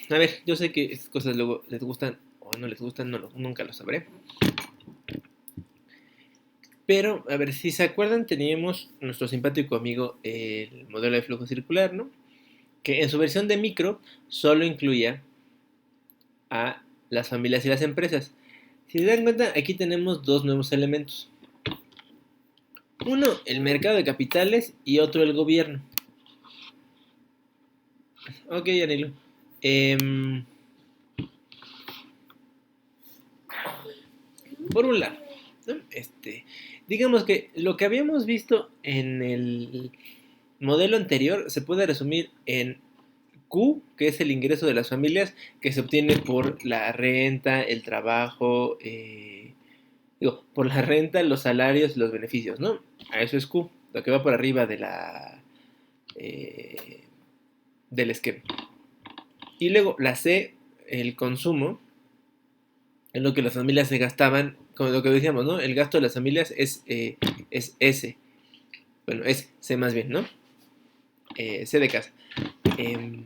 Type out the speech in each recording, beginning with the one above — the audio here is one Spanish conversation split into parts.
A ver, yo sé que estas cosas luego les gustan o no les gustan, nunca lo sabré. Pero, a ver, si se acuerdan, teníamos nuestro simpático amigo el modelo de flujo circular, ¿no? Que en su versión de micro solo incluía a las familias y las empresas. Si se dan cuenta, aquí tenemos dos nuevos elementos. Uno, el mercado de capitales y otro, el gobierno. Ok, Anilo. Em, por un lado, ¿no? Digamos que lo que habíamos visto en el modelo anterior se puede resumir en Q, que es el ingreso de las familias que se obtiene por la renta, el trabajo, por la renta, los salarios y los beneficios, ¿no? A eso es Q, lo que va por arriba eh, del esquema. Y luego la C, el consumo, es lo que las familias se gastaban, como lo que decíamos, ¿no? El gasto de las familias es S, bueno, es C más bien, ¿no? C de casa. Eh,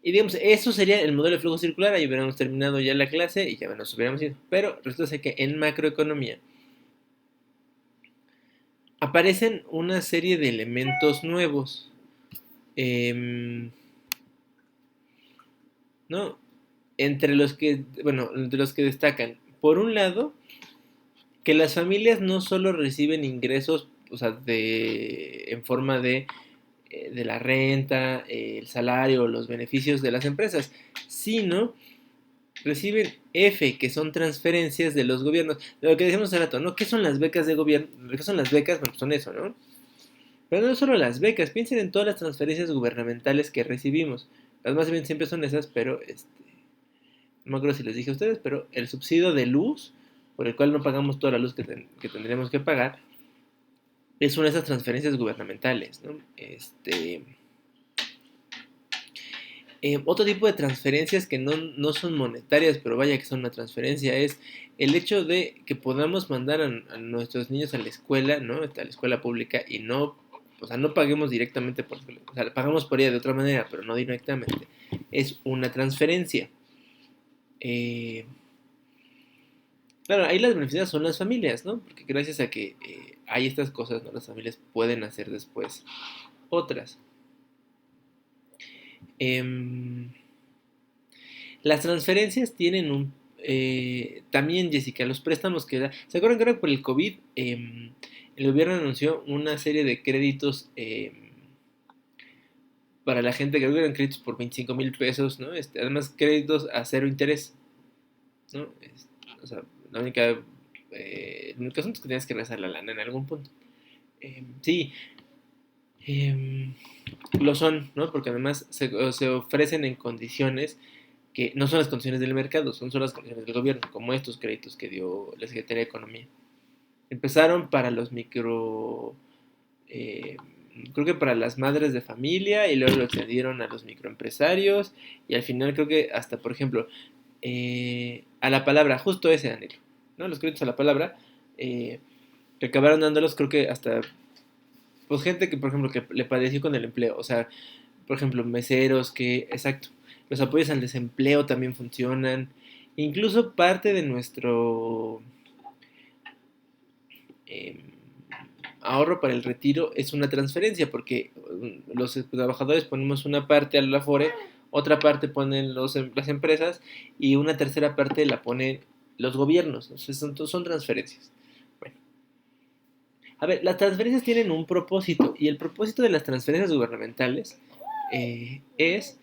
y digamos, eso sería el modelo de flujo circular, ahí hubiéramos terminado ya la clase y ya nos hubiéramos ido. Pero resulta que en macroeconomía aparecen una serie de elementos nuevos, ¿no? Entre los que destacan, por un lado, que las familias no solo reciben ingresos, o sea, en forma de la renta, el salario, los beneficios de las empresas, sino reciben F, que son transferencias de los gobiernos. De lo que decíamos hace rato, ¿no? ¿Qué son las becas de gobierno? ¿Qué son las becas? Bueno, son eso, ¿no? Pero no solo las becas, piensen en todas las transferencias gubernamentales que recibimos. Las más bien siempre son esas, pero no me acuerdo si les dije a ustedes, pero el subsidio de luz, por el cual no pagamos toda la luz que tendríamos que pagar, es una de esas transferencias gubernamentales, ¿no? Otro tipo de transferencias que no son monetarias, pero vaya que son una transferencia, es el hecho de que podamos mandar a nuestros niños a la escuela, ¿no? A la escuela pública y no, o sea, no paguemos directamente o sea, pagamos por ella de otra manera, pero no directamente. Es una transferencia. Eh, claro, ahí las beneficiadas son las familias, ¿no? Porque gracias a que hay estas cosas, ¿no? Las familias pueden hacer después otras. Eh, Las transferencias tienen también, Jessica, los préstamos que da. ¿Se acuerdan que ahora por el COVID el gobierno anunció una serie de créditos para la gente que eran créditos por 25,000 pesos, ¿no? Además, créditos a cero interés, ¿no? O sea, la única, el único asunto es que tienes que regresar la lana en algún punto. Sí, em, lo son, ¿no? Porque además se ofrecen en condiciones que no son las condiciones del mercado, son solo las condiciones del gobierno, como estos créditos que dio la Secretaría de Economía. Empezaron para los eh, creo que para las madres de familia y luego lo extendieron a los microempresarios y al final creo que hasta, por ejemplo, a la palabra, justo ese anhelo, ¿no? Los créditos a la palabra, que acabaron dándolos creo que hasta, pues gente que, por ejemplo, que le padeció con el empleo, o sea, por ejemplo, meseros que, exacto, los apoyos al desempleo también funcionan. Incluso parte de nuestro eh, ahorro para el retiro es una transferencia, porque los trabajadores ponemos una parte al Afore, otra parte ponen las empresas y una tercera parte la ponen los gobiernos. Entonces son transferencias. Bueno, a ver, las transferencias tienen un propósito y el propósito de las transferencias gubernamentales es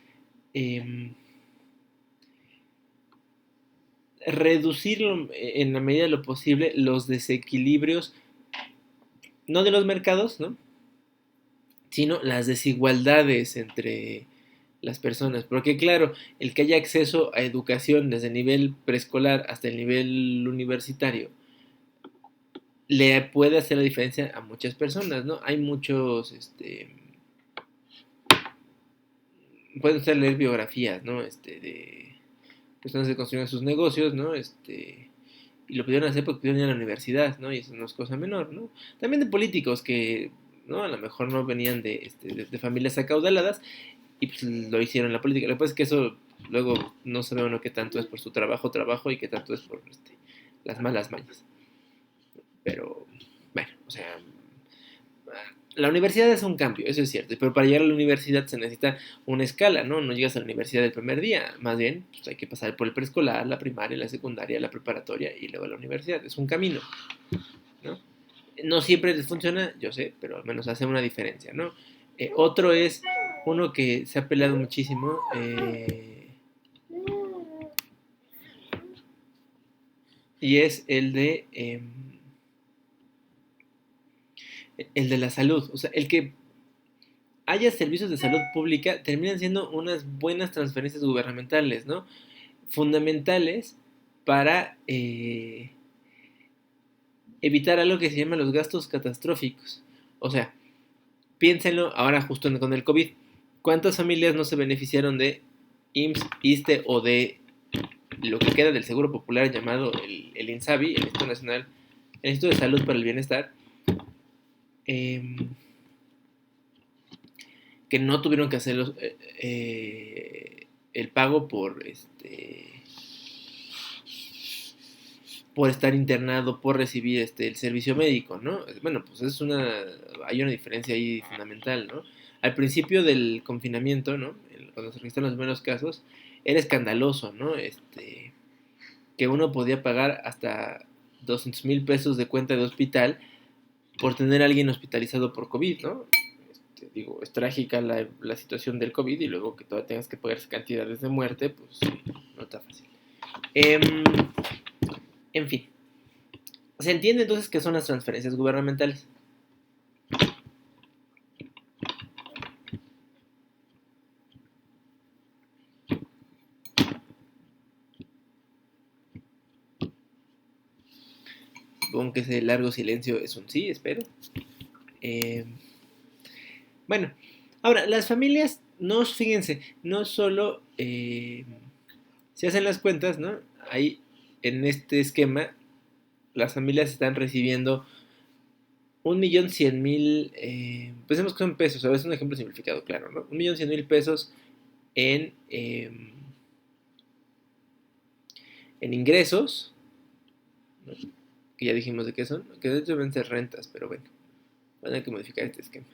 eh, reducir en la medida de lo posible los desequilibrios, no de los mercados, ¿no? Sino las desigualdades entre las personas. Porque claro, el que haya acceso a educación desde el nivel preescolar hasta el nivel universitario le puede hacer la diferencia a muchas personas, ¿no? Hay muchos, pueden usted leer biografías, ¿no? De personas que construyeron sus negocios, ¿no? Y lo pudieron hacer porque pudieron ir a la universidad, ¿no? Y eso no es cosa menor, ¿no? También de políticos que, ¿no? A lo mejor no venían de familias acaudaladas y pues lo hicieron en la política. Lo que pasa es que eso luego no sabe uno qué tanto es por su trabajo y qué tanto es por las malas mañas. Pero, bueno, o sea, la universidad es un cambio, eso es cierto, pero para llegar a la universidad se necesita una escala, ¿no? No llegas a la universidad el primer día, más bien pues hay que pasar por el preescolar, la primaria, la secundaria, la preparatoria y luego la universidad, es un camino, ¿no? No siempre les funciona, yo sé, pero al menos hace una diferencia, ¿no? Otro es uno que se ha peleado muchísimo, y es el de la salud, o sea, el que haya servicios de salud pública terminan siendo unas buenas transferencias gubernamentales, ¿no? Fundamentales para evitar algo que se llama los gastos catastróficos. O sea, piénsenlo ahora justo con el COVID. ¿Cuántas familias no se beneficiaron de IMSS, ISSSTE o de lo que queda del Seguro Popular llamado el INSABI, el Instituto Nacional, el Instituto de Salud para el Bienestar? Que no tuvieron que hacer el pago por estar internado, por recibir el servicio médico, ¿no? Bueno, pues hay una diferencia ahí fundamental, ¿no? Al principio del confinamiento, ¿no? Cuando se registraron los primeros casos, era escandaloso, ¿no? Que uno podía pagar hasta 200,000 pesos de cuenta de hospital por tener a alguien hospitalizado por COVID, ¿no? Digo, es trágica la situación del COVID y luego que todavía tengas que pagar cantidades de muerte, pues no está fácil. En fin, se entiende entonces qué son las transferencias gubernamentales. Supongo que ese largo silencio es un sí, espero. Bueno, ahora, las familias, no, fíjense, no solo se hacen las cuentas, ¿no? Ahí, en este esquema, las familias están recibiendo 1,100,000, pensemos que son pesos, a veces es un ejemplo simplificado, claro, ¿no? 1,100,000 pesos en ingresos, ¿no? Que ya dijimos de qué son, que de hecho deben ser rentas, pero bueno, van a tener que modificar este esquema.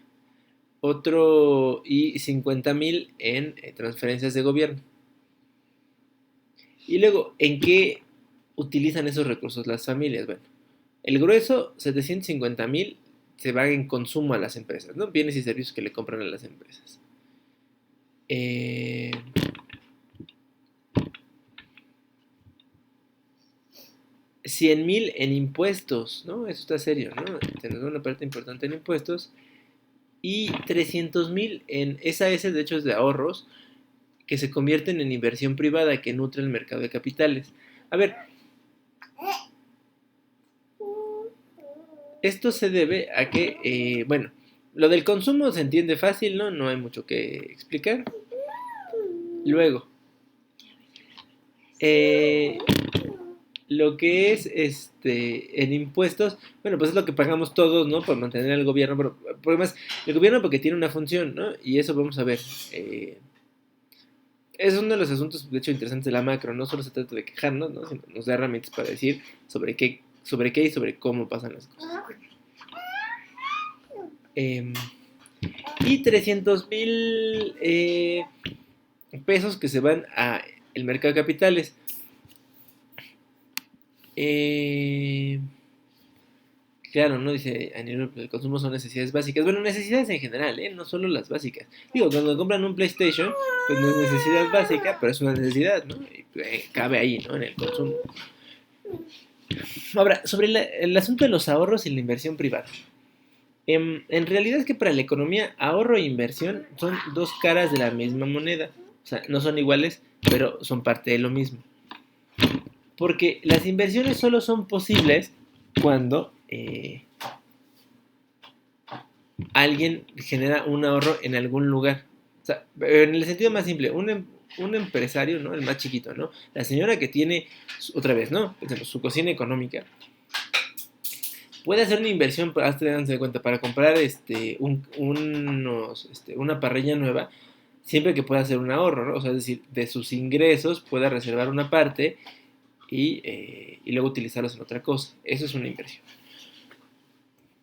Otro, y 50,000 en transferencias de gobierno. Y luego, ¿en qué utilizan esos recursos las familias? Bueno, el grueso, 750,000, se va en consumo a las empresas, ¿no? Bienes y servicios que le compran a las empresas. 100,000 en impuestos, ¿no? Eso está serio, ¿no? Tenemos una parte importante en impuestos. Y 300,000 en SAS, de hecho es de ahorros, que se convierten en inversión privada que nutre el mercado de capitales. A ver, esto se debe a que, bueno, lo del consumo se entiende fácil, ¿no? No hay mucho que explicar. Luego, lo que es en impuestos, bueno, pues es lo que pagamos todos, ¿no? Por mantener al gobierno, pero además, el gobierno porque tiene una función, ¿no? Y eso vamos a ver. Es uno de los asuntos, de hecho, interesantes de la macro. No solo se trata de quejarnos, ¿no? Sino nos da herramientas para decir sobre qué y sobre cómo pasan las cosas. Y 300,000 pesos que se van a el mercado de capitales. Claro, ¿no? Dice, a nivel de consumo son necesidades básicas. Bueno, necesidades en general, ¿eh? No solo las básicas. Digo, cuando compran un PlayStation, pues no es necesidad básica, pero es una necesidad, ¿no? Y, cabe ahí, ¿no? En el consumo. Ahora, sobre el asunto de los ahorros y la inversión privada. En realidad es que para la economía, ahorro e inversión son dos caras de la misma moneda. O sea, no son iguales, pero son parte de lo mismo. Porque las inversiones solo son posibles cuando alguien genera un ahorro en algún lugar. O sea, en el sentido más simple, un empresario, ¿no? El más chiquito, ¿no? La señora que tiene, otra vez, ¿no? Su cocina económica, puede hacer una inversión, hasta de cuenta, para comprar una parrilla nueva, siempre que pueda hacer un ahorro, ¿no? O sea, es decir, de sus ingresos pueda reservar una parte y luego utilizarlos en otra cosa. Eso es una inversión.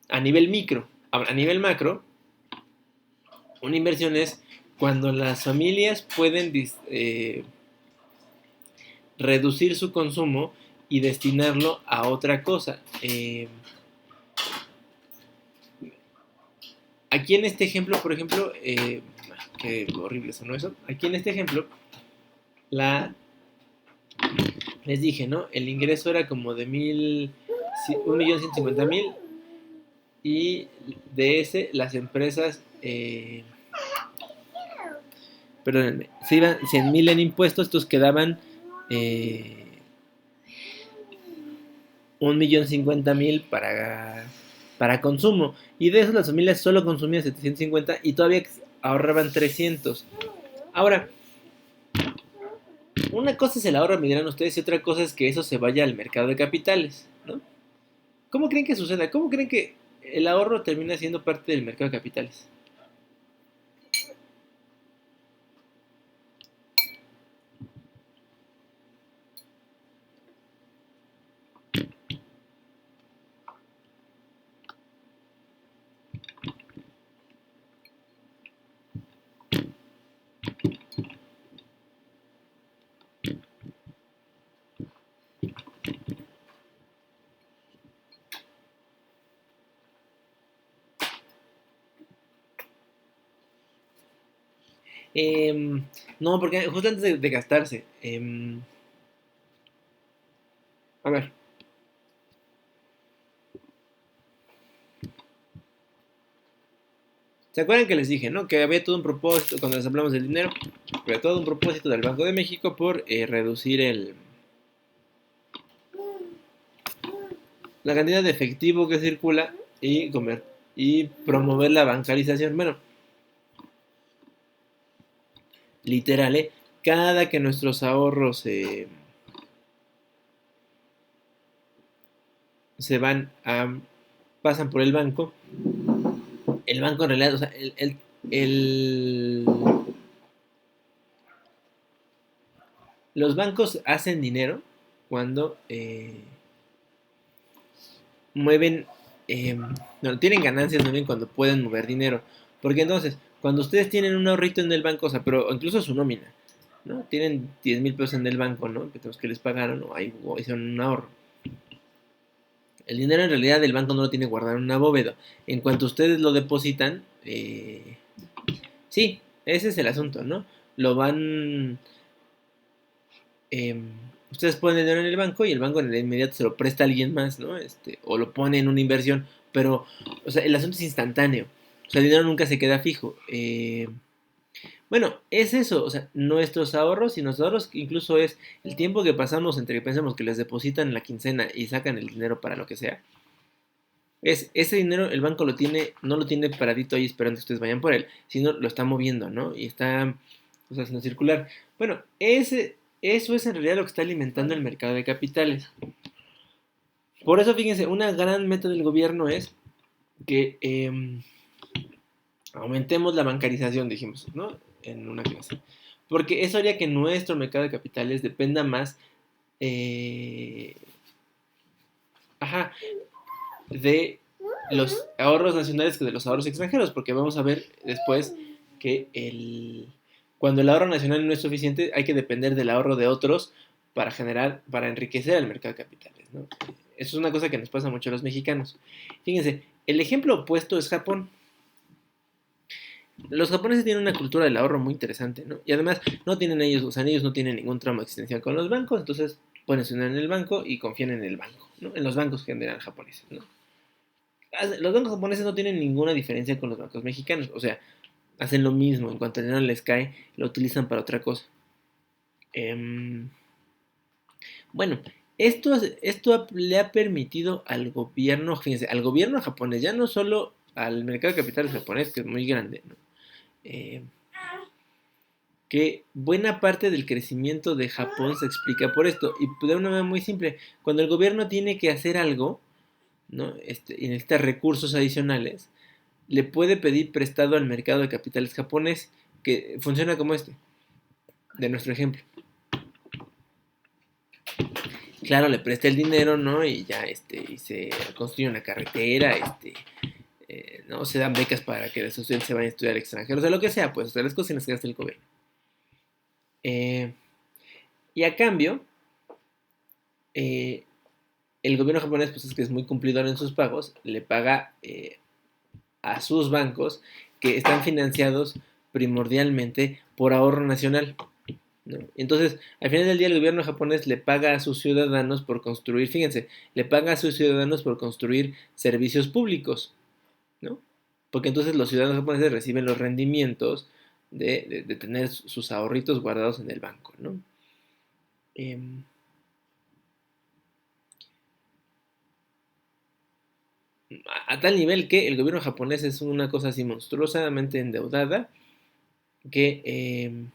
A nivel micro, a nivel macro, una inversión es cuando las familias pueden reducir su consumo y destinarlo a otra cosa. Aquí en este ejemplo, por ejemplo, qué horrible sonó eso. Aquí en este ejemplo, les dije, ¿no? El ingreso era como de 1.150.000 y de ese las empresas, perdónenme, se iban 100.000 en impuestos, estos quedaban 1.050.000 para consumo. Y de eso las familias solo consumían 750 y todavía ahorraban 300. Ahora, una cosa es el ahorro, me dirán ustedes, y otra cosa es que eso se vaya al mercado de capitales, ¿no? ¿Cómo creen que suceda? ¿Cómo creen que el ahorro termina siendo parte del mercado de capitales? No, porque justo antes de gastarse. A ver, ¿se acuerdan que les dije, no? Que había todo un propósito, cuando les hablamos del dinero, había todo un propósito del Banco de México por reducir la cantidad de efectivo que circula y promover la bancarización. Bueno, literal, ¿eh? Cada que nuestros ahorros se pasan por el banco en realidad, o sea, el- los bancos hacen dinero cuando mueven, no, tienen ganancias muy bien cuando pueden mover dinero. Porque entonces, cuando ustedes tienen un ahorrito en el banco, o sea, pero incluso su nómina, ¿no? Tienen 10.000 pesos en el banco, ¿no? Que les pagaron, o hicieron un ahorro. El dinero en realidad el banco no lo tiene guardado en una bóveda. En cuanto ustedes lo depositan, sí, ese es el asunto, ¿no? Lo van, eh, ustedes ponen el dinero en el banco y el banco en el inmediato se lo presta a alguien más, ¿no? O lo pone en una inversión, pero, o sea, el asunto es instantáneo. O sea, el dinero nunca se queda fijo. Bueno, es eso, o sea, nuestros ahorros y nuestros ahorros incluso es el tiempo que pasamos entre que pensamos que les depositan la quincena y sacan el dinero para lo que sea. Ese dinero el banco lo tiene, no lo tiene paradito ahí esperando que ustedes vayan por él, sino lo está moviendo, ¿no? Y está, o sea, haciendo circular. Bueno, eso es en realidad lo que está alimentando el mercado de capitales. Por eso, fíjense, una gran meta del gobierno es que aumentemos la bancarización, dijimos, ¿no? En una clase. Porque eso haría que nuestro mercado de capitales dependa más, eh, ajá, de los ahorros nacionales que de los ahorros extranjeros, porque vamos a ver después que cuando el ahorro nacional no es suficiente, hay que depender del ahorro de otros para enriquecer el mercado de capitales, ¿no? Eso es una cosa que nos pasa mucho a los mexicanos. Fíjense, el ejemplo opuesto es Japón. Los japoneses tienen una cultura del ahorro muy interesante, ¿no? Y además no tienen ellos, o sea, ellos no tienen ningún tramo existencial con los bancos, entonces ponen su dinero en el banco y confían en el banco, ¿no? En los bancos general japoneses, ¿no? Los bancos japoneses no tienen ninguna diferencia con los bancos mexicanos, o sea, hacen lo mismo, en cuanto el dinero les cae, lo utilizan para otra cosa. Bueno, esto le ha permitido al gobierno, fíjense, al gobierno japonés, ya no solo al mercado de capitales japonés, que es muy grande, ¿no? Eh, que buena parte del crecimiento de Japón se explica por esto. Y de una manera muy simple, cuando el gobierno tiene que hacer algo, ¿no? Y necesita recursos adicionales, le puede pedir prestado al mercado de capitales japonés que funciona como de nuestro ejemplo. Claro, le presta el dinero, ¿no? Y ya, y se construye una carretera, ¿no? Se dan becas para que los estudiantes se vayan a estudiar al extranjero, o sea, lo que sea, pues, o sea, las cosas en las que gasta el gobierno. Y a cambio, eh, el gobierno japonés, pues es que es muy cumplidor en sus pagos, le paga a sus bancos que están financiados primordialmente por ahorro nacional, ¿no? Entonces, al final del día, el gobierno japonés le paga a sus ciudadanos por construir, fíjense, le paga a sus ciudadanos por construir servicios públicos, ¿no? Porque entonces los ciudadanos japoneses reciben los rendimientos de tener sus ahorritos guardados en el banco, ¿no? Eh, a tal nivel que el gobierno japonés es una cosa así monstruosamente endeudada que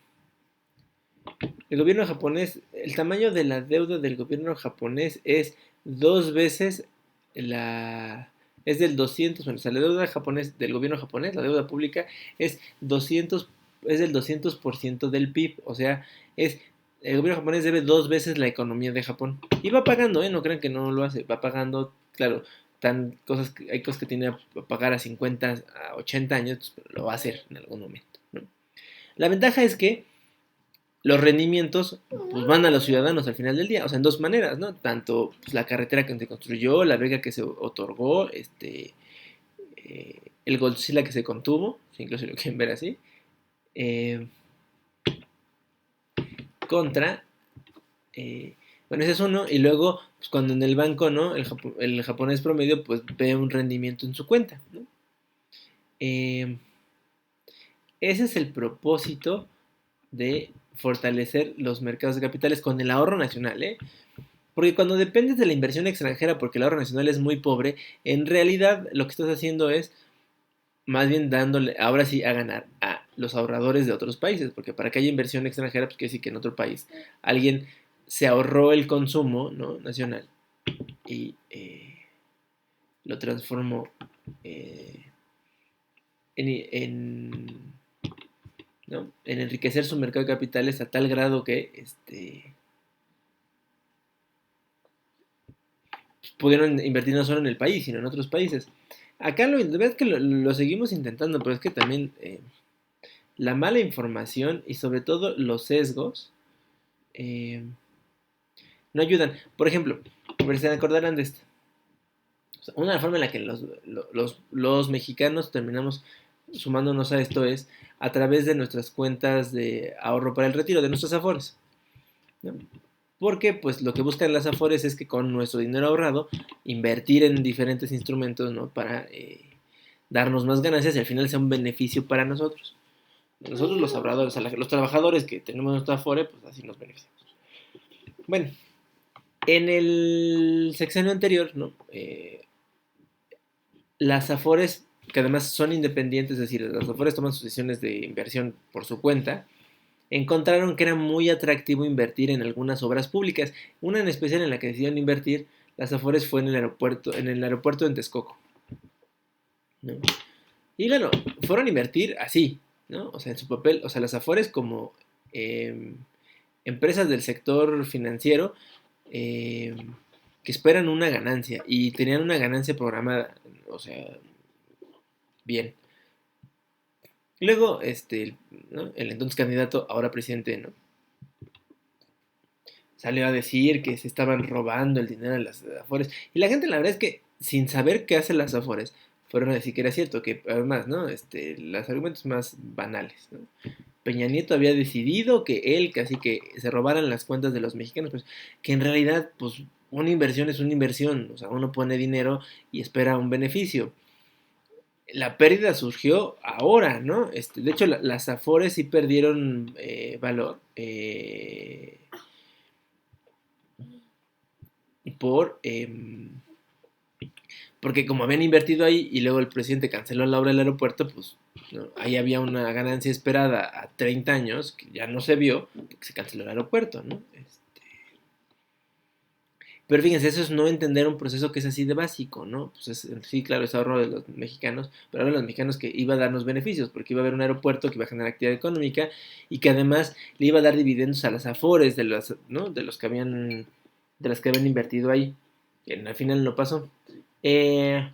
el gobierno japonés, el tamaño de la deuda del gobierno japonés es dos veces la... Es del 200, bueno, o sea, la deuda japonés, del gobierno japonés, la deuda pública, es 200, es del 200% del PIB, o sea, el gobierno japonés debe dos veces la economía de Japón. Y va pagando, ¿eh? No crean que no lo hace, va pagando, claro, hay cosas que tiene a pagar a 50, a 80 años, pero lo va a hacer en algún momento, ¿no? La ventaja es que los rendimientos pues van a los ciudadanos al final del día, o sea, en dos maneras, ¿no? Tanto pues, la carretera que se construyó, la beca que se otorgó, el Godzilla que se contuvo, si incluso lo quieren ver así, eh, contra, bueno, ese es uno, y luego, pues cuando en el banco, ¿no? El japonés promedio, pues ve un rendimiento en su cuenta, ¿no? Eh, Ese es el propósito de fortalecer los mercados de capitales con el ahorro nacional, ¿eh? Porque cuando dependes de la inversión extranjera porque el ahorro nacional es muy pobre, en realidad lo que estás haciendo es más bien dándole ahora sí a ganar a los ahorradores de otros países, porque para que haya inversión extranjera, pues quiere decir que en otro país alguien se ahorró el consumo, ¿no? Nacional y lo transformó eh, en, ¿no? En enriquecer su mercado de capitales a tal grado que pudieron invertir no solo en el país, sino en otros países. Acá la verdad es que lo seguimos intentando, pero es que también la mala información y sobre todo los sesgos eh, no ayudan. Por ejemplo, a ver si se acordarán de esto. O sea, una forma en la que los mexicanos terminamos sumándonos a esto es a través de nuestras cuentas de ahorro para el retiro, de nuestros afores, ¿no? Porque pues lo que buscan las afores es que con nuestro dinero ahorrado invertir en diferentes instrumentos, ¿no? Para darnos más ganancias y al final sea un beneficio para nosotros. Nosotros los ahorradores, o sea, los trabajadores que tenemos nuestro afore, pues así nos beneficiamos. Bueno, en el sexenio anterior, ¿no? Las afores, que además son independientes, es decir, las afores toman sus decisiones de inversión por su cuenta, encontraron que era muy atractivo invertir en algunas obras públicas. Una en especial en la que decidieron invertir las afores fue en el aeropuerto de Texcoco, ¿no? Y claro, fueron a invertir así, ¿no? O sea, en su papel, o sea, las afores como eh, empresas del sector financiero eh, que esperan una ganancia y tenían una ganancia programada, o sea, bien. Luego, ¿no? El entonces candidato, ahora presidente, ¿no? Salió a decir que se estaban robando el dinero de las Afores. Y la gente, la verdad es que, sin saber qué hacen las Afores, fueron a decir que era cierto, que además, ¿no? Los argumentos más banales, ¿no? Peña Nieto había decidido que él casi que se robaran las cuentas de los mexicanos, pues que en realidad, pues, una inversión es una inversión, o sea, uno pone dinero y espera un beneficio. La pérdida surgió ahora, ¿no? De hecho, las Afores sí perdieron valor por porque como habían invertido ahí y luego el presidente canceló la obra del aeropuerto, pues ¿no? Ahí había una ganancia esperada a 30 años que ya no se vio porque se canceló el aeropuerto, ¿no? Pero fíjense, eso es no entender un proceso que es así de básico, ¿no? Pues sí, claro, es ahorro de los mexicanos, pero ahora los mexicanos que iba a darnos beneficios, porque iba a haber un aeropuerto que iba a generar actividad económica y que además le iba a dar dividendos a las afores de los, ¿no? De los que habían, de las que habían invertido ahí, que al final no pasó. Eh,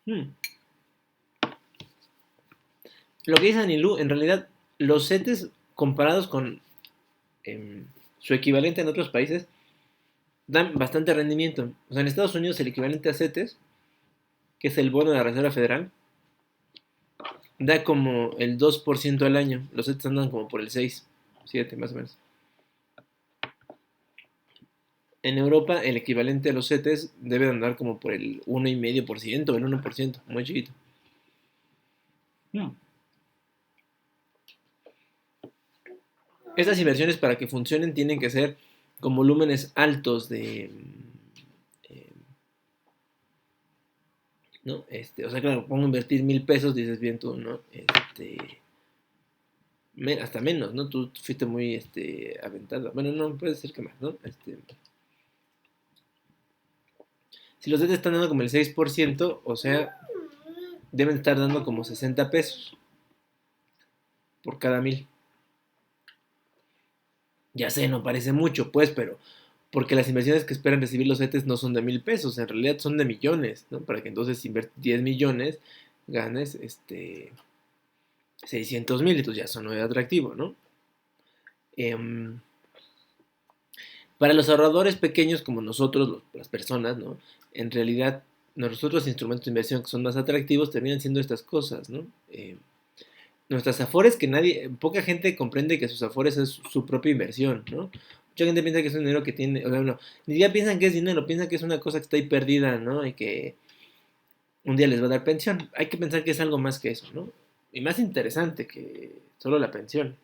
hmm, Lo que dice Anilú, en realidad, los CETES comparados con su equivalente en otros países, dan bastante rendimiento. O sea, en Estados Unidos el equivalente a CETES, que es el bono de la Reserva Federal, da como el 2% al año. Los CETES andan como por el 6, 7 más o menos. En Europa el equivalente a los CETES debe andar como por el 1,5%, el 1%, muy chiquito. No. Estas inversiones para que funcionen tienen que ser con volúmenes altos de... ¿no? O sea, claro, pongo a invertir 1,000 pesos, dices bien tú, ¿no? Hasta menos, ¿no? Tú fuiste muy, aventado. Bueno, no, puede ser que más, ¿no? Si los CETES están dando como el 6%, o sea, deben estar dando como 60 pesos por cada 1,000. Ya sé, no parece mucho, pues, pero porque las inversiones que esperan recibir los CETES no son de 1,000 pesos, en realidad son de millones, ¿no? Para que entonces si inviertes 10 millones, ganes 600,000, entonces ya son muy atractivo, ¿no? Em, para los ahorradores pequeños como nosotros, las personas, ¿no? En realidad, nuestros otros instrumentos de inversión que son más atractivos terminan siendo estas cosas, ¿no? Nuestras afores que poca gente comprende que sus afores es su propia inversión, ¿no? Mucha gente piensa que es un dinero que tiene, o sea, no, ni siquiera piensan que es dinero, piensan que es una cosa que está ahí perdida, ¿no? Y que un día les va a dar pensión. Hay que pensar que es algo más que eso, ¿no? Y más interesante que solo la pensión.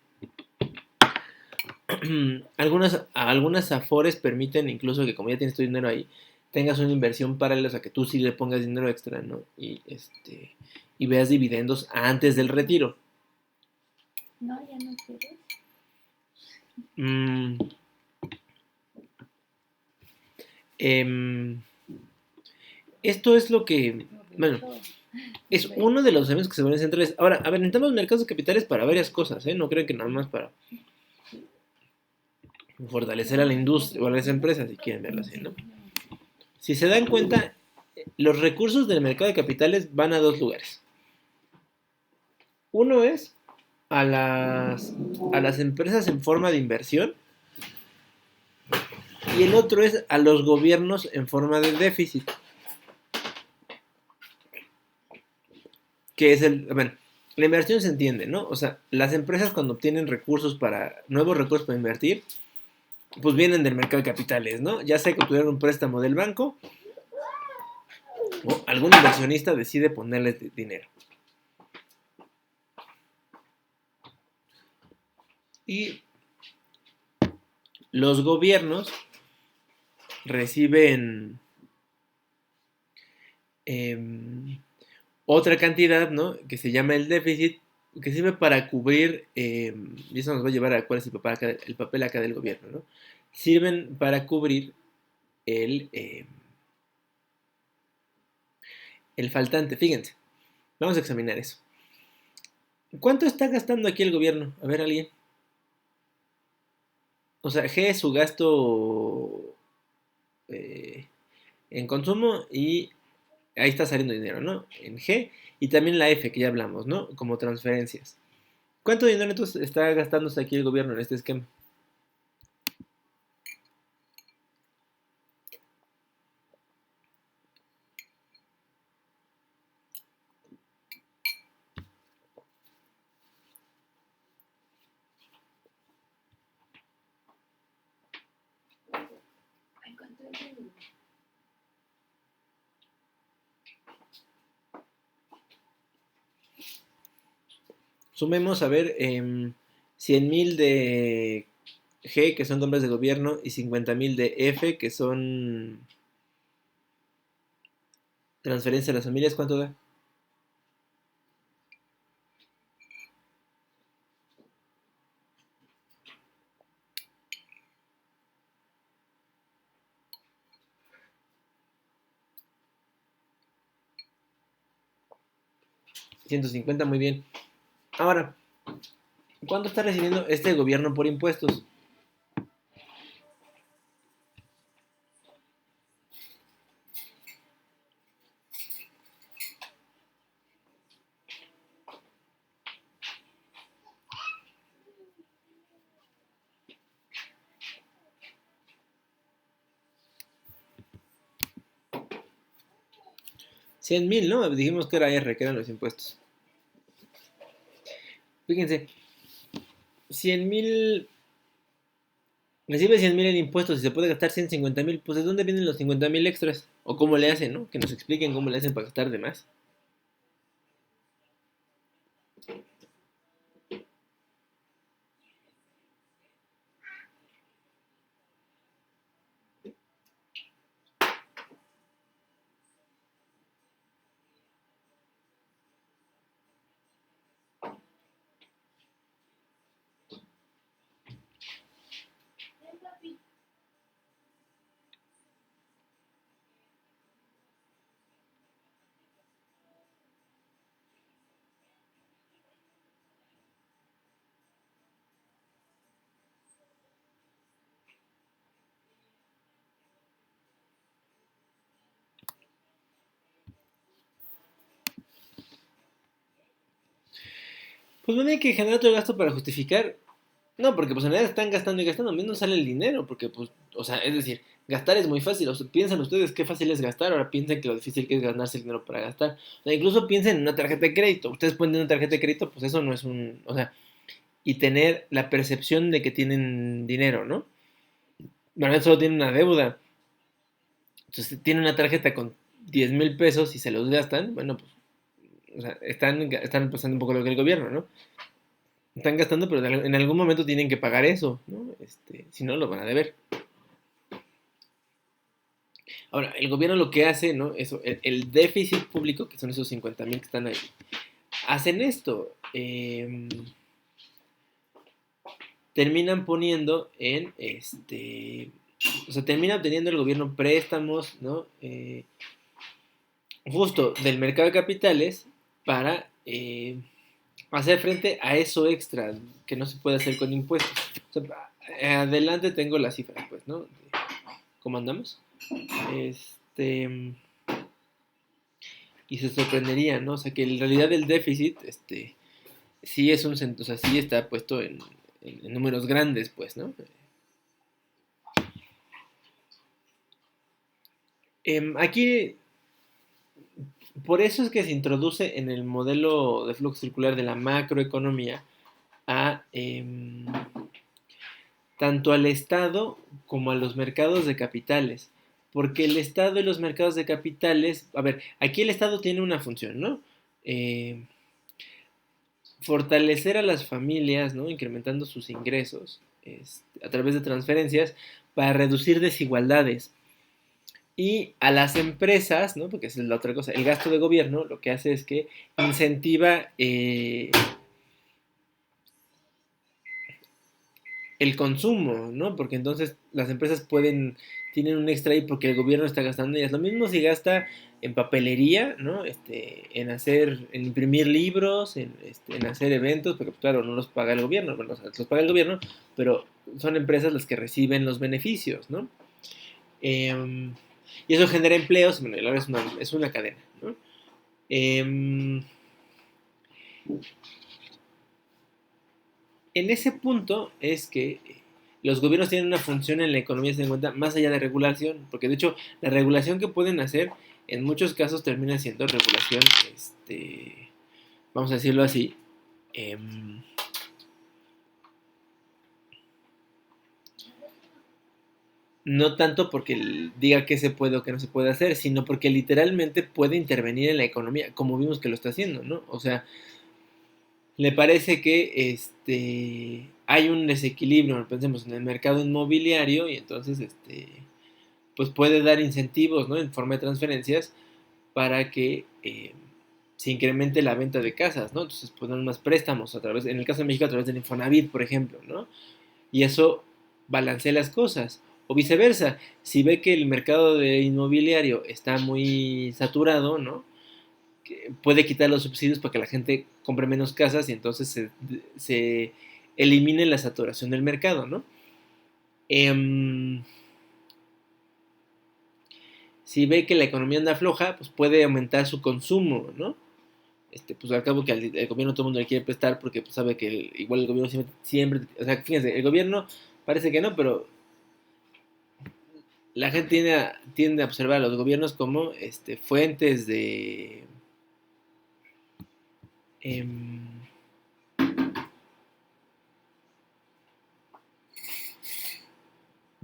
Algunas afores permiten incluso que como ya tienes tu dinero ahí, tengas una inversión paralela, o sea, que tú sí le pongas dinero extra, ¿no? Y veas dividendos antes del retiro. No, ya no quieres. Mm, em, Esto es lo que, bueno, es uno de los elementos que se vuelven centrales. Ahora, a ver, necesitamos mercados de capitales para varias cosas, ¿eh? No creo que nada más para fortalecer a la industria o a las empresas, si quieren verlo así, ¿no? Si se dan cuenta, los recursos del mercado de capitales van a dos lugares. Uno es a las empresas en forma de inversión y el otro es a los gobiernos en forma de déficit. Que es bueno, la inversión se entiende, ¿no? O sea, las empresas cuando obtienen nuevos recursos para invertir, pues vienen del mercado de capitales, ¿no? Ya sea que obtuvieron un préstamo del banco o algún inversionista decide ponerles dinero. Y los gobiernos reciben otra cantidad, ¿no? Que se llama el déficit, que sirve para cubrir, y eso nos va a llevar a cuál es el papel acá del gobierno, ¿no? Sirven para cubrir el faltante. Fíjense, vamos a examinar eso. ¿Cuánto está gastando aquí el gobierno? A ver, alguien. O sea, G es su gasto eh, en consumo y ahí está saliendo dinero, ¿no? En G y también la F que ya hablamos, ¿no? Como transferencias. ¿Cuánto dinero entonces está gastándose aquí el gobierno en este esquema? Sumemos, a ver, 100,000 de G, que son compras de gobierno, y 50,000 de F, que son transferencias a las familias. ¿Cuánto da? 150, muy bien. Ahora, ¿cuánto está recibiendo este gobierno por impuestos? $100,000, ¿no? Dijimos que era R, que eran los impuestos. Fíjense, 100,000, recibe 100,000 en impuestos y se puede gastar 150,000, pues ¿de dónde vienen los 50,000 extras? O cómo le hacen, ¿no? Que nos expliquen cómo le hacen para gastar de más. Pues no hay que generar otro gasto para justificar. No, porque pues en realidad están gastando y gastando, a mí no sale el dinero, porque pues, o sea, es decir, gastar es muy fácil, o sea, piensan ustedes qué fácil es gastar, ahora piensen que lo difícil que es ganarse el dinero para gastar. O sea, incluso piensen en una tarjeta de crédito, ustedes ponen una tarjeta de crédito, pues eso no es un, o sea, y tener la percepción de que tienen dinero, ¿no? Bueno, solo tienen una deuda, entonces tienen una tarjeta con 10,000 pesos y se los gastan, bueno, pues, o sea, están pasando un poco lo que el gobierno, ¿no? Están gastando, pero en algún momento tienen que pagar eso, ¿no? Si no, lo van a deber. Ahora, el gobierno lo que hace, ¿no? Eso, el déficit público, que son esos 50,000 que están ahí, hacen esto. Terminan poniendo o sea, termina obteniendo el gobierno préstamos, ¿no? Justo del mercado de capitales para hacer frente a eso extra que no se puede hacer con impuestos. O sea, adelante tengo las cifras, pues, ¿no? ¿Cómo andamos? Este, y se sorprendería, ¿no? O sea, que en realidad el déficit, sí es o sea, sí está puesto en números grandes, pues, ¿no? Aquí, por eso es que se introduce en el modelo de flujo circular de la macroeconomía a tanto al Estado como a los mercados de capitales. Porque el Estado y los mercados de capitales, a ver, aquí el Estado tiene una función, ¿no? Eh, Fortalecer a las familias, ¿no? Incrementando sus ingresos a través de transferencias para reducir desigualdades. Y a las empresas, ¿no? Porque esa es la otra cosa, el gasto de gobierno lo que hace es que incentiva el consumo, ¿no? Porque entonces las empresas tienen un extra ahí porque el gobierno está gastando y es lo mismo si gasta en papelería, ¿no? En imprimir libros, en hacer eventos, porque pues, claro, no los paga el gobierno, bueno, o sea, los paga el gobierno, pero son empresas las que reciben los beneficios, ¿no? Eh, y eso genera empleos, bueno, y ahora es una cadena, ¿no? Eh, en ese punto es que los gobiernos tienen una función en la economía, se dan cuenta, más allá de regulación, porque de hecho la regulación que pueden hacer en muchos casos termina siendo regulación, vamos a decirlo así, no tanto porque diga qué se puede o qué no se puede hacer, sino porque literalmente puede intervenir en la economía, como vimos que lo está haciendo, ¿no? O sea, le parece que hay un desequilibrio, pensemos en el mercado inmobiliario y entonces pues puede dar incentivos, ¿no? En forma de transferencias para que se incremente la venta de casas, ¿no? Entonces pues dan más préstamos en el caso de México a través del Infonavit, por ejemplo, ¿no? Y eso balancea las cosas. O viceversa, si ve que el mercado de inmobiliario está muy saturado, ¿no? puede quitar los subsidios para que la gente compre menos casas y entonces se elimine la saturación del mercado, ¿no? Em, si ve que la economía anda floja, pues puede aumentar su consumo, ¿no? Pues al cabo que el gobierno todo el mundo le quiere prestar porque pues, sabe que igual el gobierno siempre, o sea, fíjense, el gobierno parece que no, pero la gente tiende a observar a los gobiernos como fuentes de em,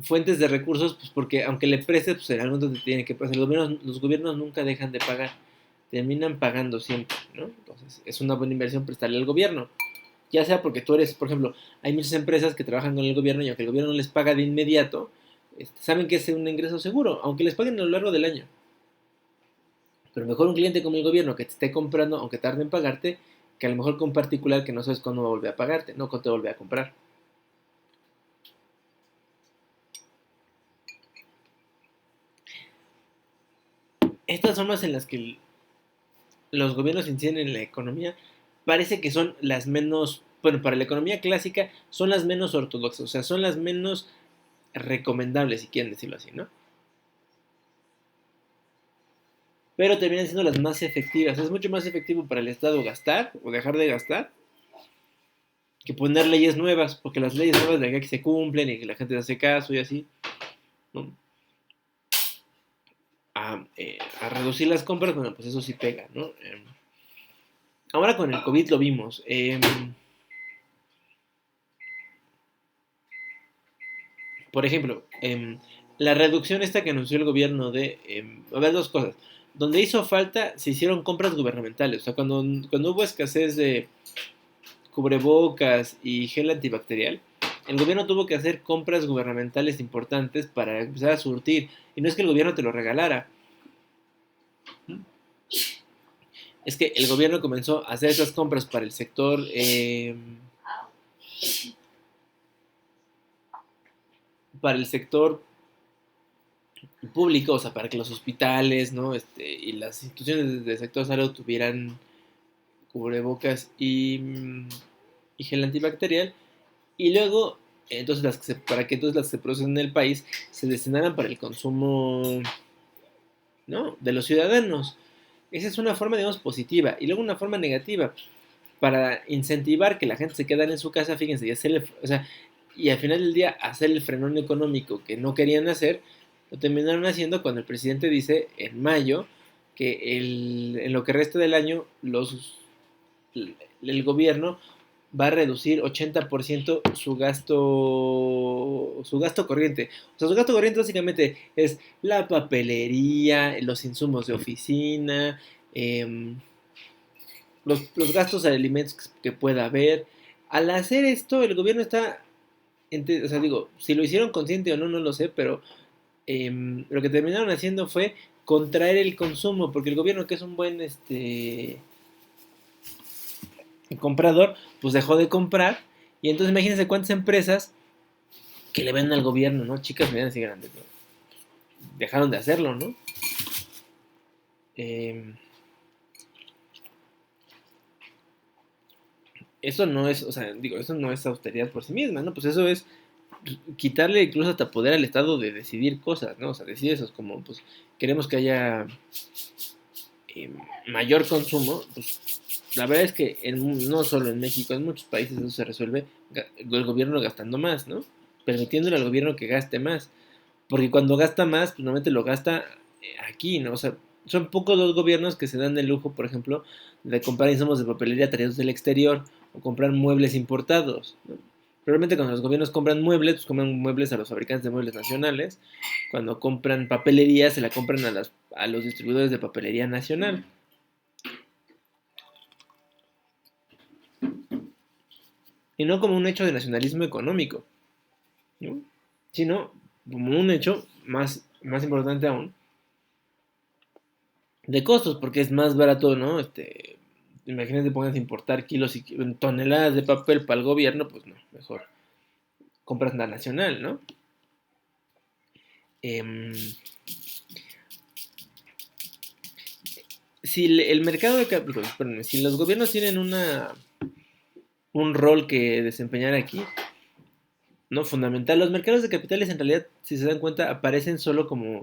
fuentes de recursos, pues porque aunque le prestes, pues en algún momento te tiene que pasar. Los gobiernos nunca dejan de pagar, terminan pagando siempre, ¿no? Entonces es una buena inversión prestarle al gobierno. Ya sea porque tú eres, por ejemplo, hay muchas empresas que trabajan con el gobierno y aunque el gobierno no les paga de inmediato, saben que es un ingreso seguro, aunque les paguen a lo largo del año. Pero mejor un cliente como el gobierno que te esté comprando, aunque tarde en pagarte, que a lo mejor con un particular que no sabes cuándo va a volver a pagarte, no cuándo te va a volver a comprar. Estas formas en las que los gobiernos inciden en la economía parece que son las menos, bueno, para la economía clásica son las menos ortodoxas, o sea, son las menos recomendables, si quieren decirlo así, ¿no? Pero terminan siendo las más efectivas. Es mucho más efectivo para el Estado gastar o dejar de gastar que poner leyes nuevas, porque las leyes nuevas de acá que se cumplen y que la gente hace caso y así, ¿no? A reducir las compras, bueno, pues eso sí pega, ¿no? Ahora con el COVID lo vimos. Por ejemplo, la reducción esta que anunció el gobierno de... a ver, dos cosas. Donde hizo falta, se hicieron compras gubernamentales. O sea, cuando hubo escasez de cubrebocas y gel antibacterial, el gobierno tuvo que hacer compras gubernamentales importantes para empezar a surtir. Y no es que el gobierno te lo regalara. Es que el gobierno comenzó a hacer esas compras para el sector público, o sea, para que los hospitales, ¿no? Y las instituciones del sector salud tuvieran cubrebocas y gel antibacterial. Y luego, entonces para que entonces las que se producen en el país se destinaran para el consumo, ¿no? De los ciudadanos. Esa es una forma, digamos, positiva. Y luego una forma negativa, para incentivar que la gente se quedara en su casa, fíjense, o sea, y al final del día hacer el frenón económico que no querían hacer, lo terminaron haciendo cuando el presidente dice en mayo que en lo que resta del año el gobierno va a reducir 80% su gasto corriente. O sea, su gasto corriente básicamente es la papelería, los insumos de oficina, los gastos de alimentos que pueda haber. Al hacer esto, el gobierno está, o sea, digo, si lo hicieron consciente o no, no lo sé, pero lo que terminaron haciendo fue contraer el consumo, porque el gobierno, que es un buen comprador, pues dejó de comprar. Y entonces imagínense cuántas empresas que le venden al gobierno, ¿no? Chicas, medianas y grandes, ¿no? Dejaron de hacerlo, ¿no? Eh, Eso no es, o sea, digo, eso no es austeridad por sí misma, ¿no? Pues eso es quitarle incluso hasta poder al Estado de decidir cosas, ¿no? O sea, decir eso es como, pues, queremos que haya mayor consumo, pues, la verdad es que no solo en México, en muchos países eso se resuelve el gobierno gastando más, ¿no? Permitiéndole al gobierno que gaste más. Porque cuando gasta más, pues normalmente lo gasta aquí, ¿no? O sea, son pocos los gobiernos que se dan el lujo, por ejemplo, de comprar insumos de papelería traídos del exterior o comprar muebles importados, ¿no? Probablemente cuando los gobiernos compran muebles, pues compran muebles a los fabricantes de muebles nacionales. Cuando compran papelería, se la compran a los distribuidores de papelería nacional. Y no como un hecho de nacionalismo económico, ¿no? Sino como un hecho más importante aún, de costos, porque es más barato, ¿no? Imagínate, pongas a importar kilos y toneladas de papel para el gobierno, pues no, mejor compras la nacional, ¿no? Em, si el mercado de capitales, si los gobiernos tienen un rol que desempeñar aquí, no fundamental, los mercados de capitales en realidad, si se dan cuenta, aparecen solo como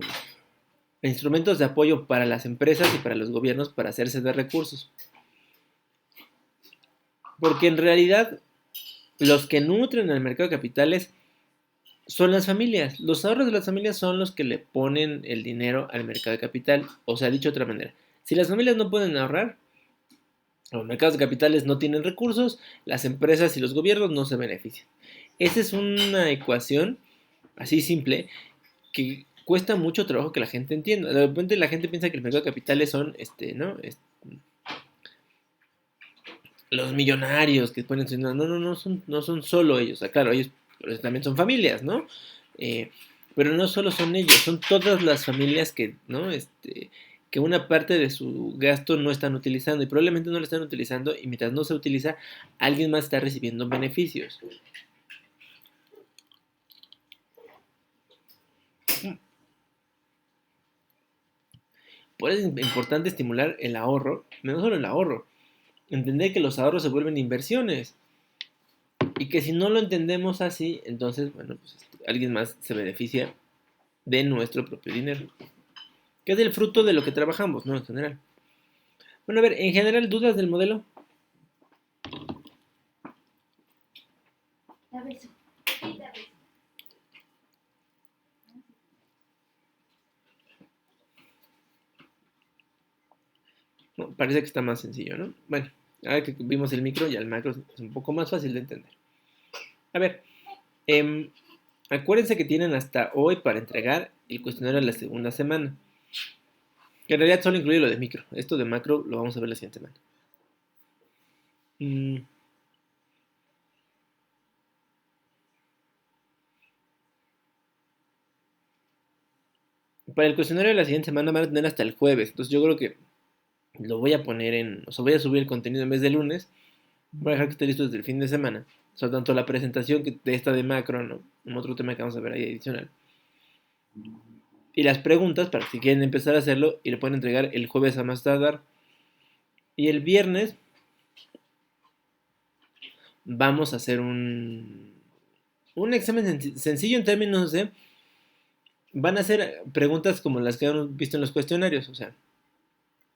instrumentos de apoyo para las empresas y para los gobiernos para hacerse de recursos. Porque en realidad los que nutren el mercado de capitales son las familias. Los ahorros de las familias son los que le ponen el dinero al mercado de capital. O sea, dicho de otra manera, si las familias no pueden ahorrar, los mercados de capitales no tienen recursos, las empresas y los gobiernos no se benefician. Esa es una ecuación así simple que cuesta mucho trabajo que la gente entienda. De repente la gente piensa que el mercado de capitales son, ¿no? Los millonarios que ponen su dinero. No son solo ellos. O sea, claro, ellos también son familias, ¿no? Eh, pero no solo son ellos, son todas las familias que, ¿no? Que una parte de su gasto no están utilizando y probablemente no lo están utilizando y mientras no se utiliza, alguien más está recibiendo beneficios. Por eso es importante estimular el ahorro, no solo el ahorro, entender que los ahorros se vuelven inversiones y que si no lo entendemos así, entonces, bueno, pues alguien más se beneficia de nuestro propio dinero, que es el fruto de lo que trabajamos, ¿no? En general. Bueno, a ver, en general, ¿dudas del modelo? Da beso. Sí, da beso. No, parece que está más sencillo, ¿no? Bueno, ahora que vimos el micro, ya el macro es un poco más fácil de entender. A ver, acuérdense que tienen hasta hoy para entregar el cuestionario de la segunda semana. Que en realidad solo incluye lo de micro. Esto de macro lo vamos a ver la siguiente semana. Mm, para el cuestionario de la siguiente semana van a tener hasta el jueves. Entonces yo creo que lo voy a poner en... O sea, voy a subir el contenido en vez de lunes. Voy a dejar que esté listo desde el fin de semana. O sea, tanto la presentación de esta de macro, ¿no? Un otro tema que vamos a ver ahí adicional. Y las preguntas, para que si quieren empezar a hacerlo, y le pueden entregar el jueves a más tardar. Y el viernes vamos a hacer un examen sencillo en términos de... Van a ser preguntas como las que hemos visto en los cuestionarios, o sea,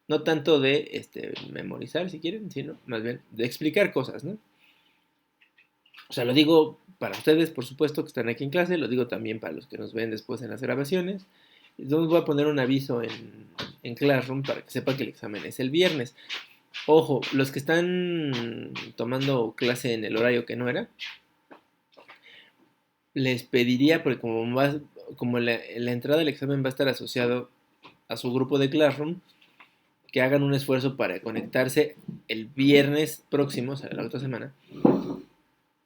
no tanto de memorizar si quieren, sino más bien de explicar cosas, ¿no? O sea, lo digo para ustedes, por supuesto, que están aquí en clase, lo digo también para los que nos ven después en las grabaciones. Entonces voy a poner un aviso en Classroom para que sepan que el examen es el viernes. Ojo, los que están tomando clase en el horario que no era, les pediría, porque como la entrada del examen va a estar asociado a su grupo de Classroom, que hagan un esfuerzo para conectarse el viernes próximo, o sea, la otra semana,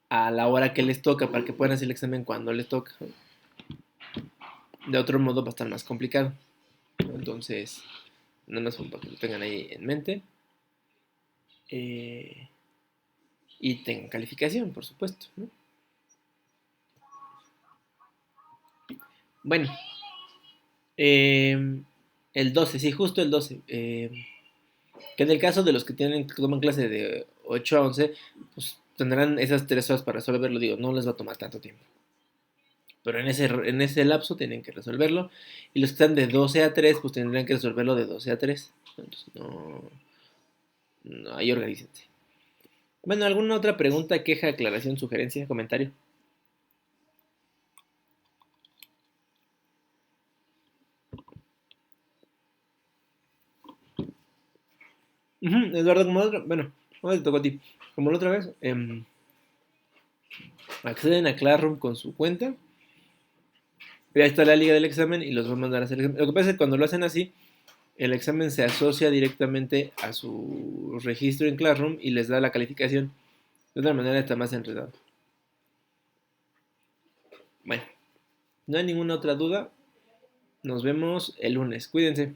a la hora que les toca, para que puedan hacer el examen cuando les toca. De otro modo va a estar más complicado. Entonces, nada más para que lo tengan ahí en mente. Eh, y tengan calificación, por supuesto, ¿no? Bueno, el 12, sí, justo el 12. Que en el caso de los que toman clase de 8 a 11, pues tendrán esas 3 horas para resolverlo. Digo, no les va a tomar tanto tiempo. Pero en ese lapso tienen que resolverlo. Y los que están de 12 a 3, pues tendrán que resolverlo de 12 a 3. Entonces, no ahí organícense. Bueno, ¿alguna otra pregunta, queja, aclaración, sugerencia, comentario? Eduardo, como la otra, bueno, ¿cómo te tocó a ti? Como la otra vez, acceden a Classroom con su cuenta. Y ahí está la liga del examen y los va a mandar a hacer el examen. Lo que pasa es que cuando lo hacen así, el examen se asocia directamente a su registro en Classroom y les da la calificación. De otra manera está más enredado. Bueno, no hay ninguna otra duda. Nos vemos el lunes. Cuídense.